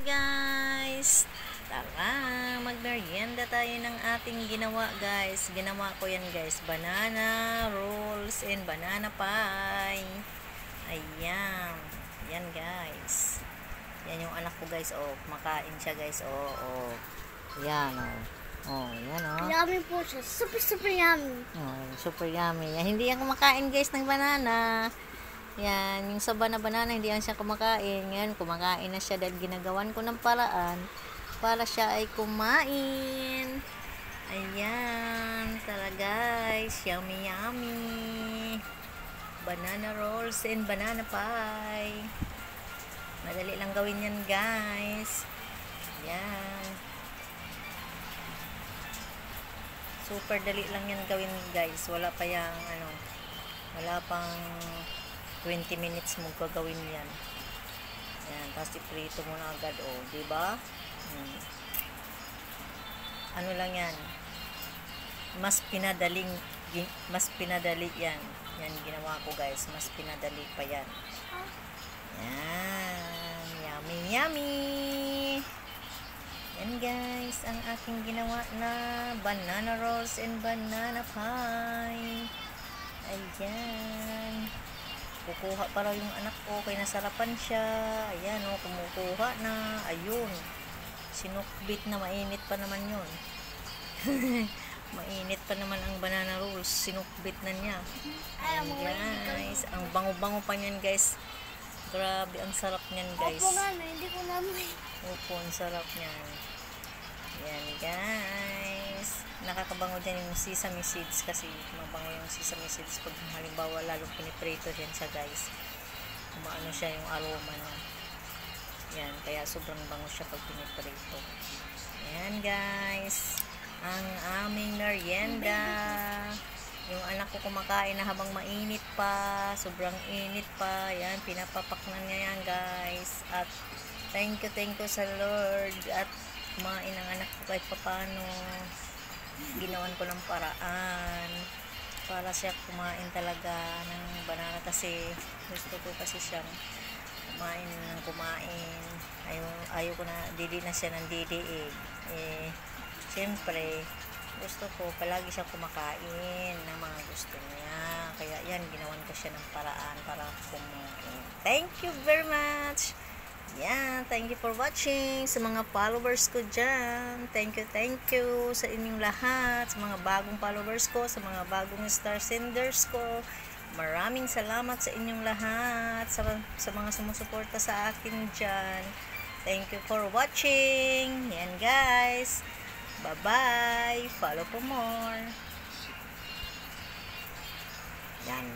guys! Tara, magmerienda tayo ng ating ginawa guys. Ginawa ko yan guys, banana rolls and banana pie. Ayan, yan guys. Yan yung anak ko guys, oh, kumakain siya guys, oh, oh. Yan, oh. Oh, yan oh. Yummy po siya. Super, super yummy. Oh, super yummy. Hindi yan kumakain guys ng banana. Yan, yung saba na banana, hindi yan siya kumakain. Yan, kumakain na siya dahil ginagawan ko ng paraan para siya ay kumain. Ayan, tara guys. Yummy, yummy. Banana rolls and banana pie. Madali lang gawin yan guys. Yan. Super dali lang yan gawin guys. Wala pa yung wala pang 20 minutes mo gagawin yan. Yan, tapos iprito mo na agad, oh, di ba? Ano lang yan? Mas pinadali yan. Yan ginawa ko guys, mas pinadali pa yan. Yan, yummy yummy. Yan guys, ang aking ginawa na banana rolls and banana pie. Ayan. Kukuha pa raw yung anak ko, kaya nasarapan siya. Ayan o, kumukuha na. Ayun. Sinukbit na, mainit pa naman yun. Mainit pa naman ang banana rolls. Sinukbit na niya. Ayan guys. Ang bango-bango pa niyan guys. Grabe, ang sarap niyan guys. Opo nga, hindi ko naman. Opo, ang sarap niyan. Yan guys. Nakakabango dyan yung sesame seeds kasi mabango yung sesame seeds pag halimbawa lalong piniprito din siya guys. Umaano siya yung aroma na. Yan, kaya sobrang bango siya pag piniprito. Yan guys. Ang aming merienda. Yung anak ko kumakain na habang mainit pa. Sobrang init pa. Yan, pinapapak na niya yan guys. At thank you sa Lord. At kumain ang anak ko kahit papano. Ginawan ko ng paraan para siya kumain talaga ng banana kasi gusto ko kasi siyang kumain ng kumain. Ayaw ko na, didi na siya ng didi siyempre gusto ko palagi siya kumakain ng mga gusto niya, kaya yan, ginawan ko siya ng paraan para kumain. Thank you very much. Yan, thank you for watching sa mga followers ko dyan. Thank you sa inyong lahat, sa mga bagong followers ko, sa mga bagong star senders ko. Maraming salamat sa inyong lahat, sa mga sumusuporta sa akin dyan. Thank you for watching. Yan guys. Bye-bye. Follow for more. Yan.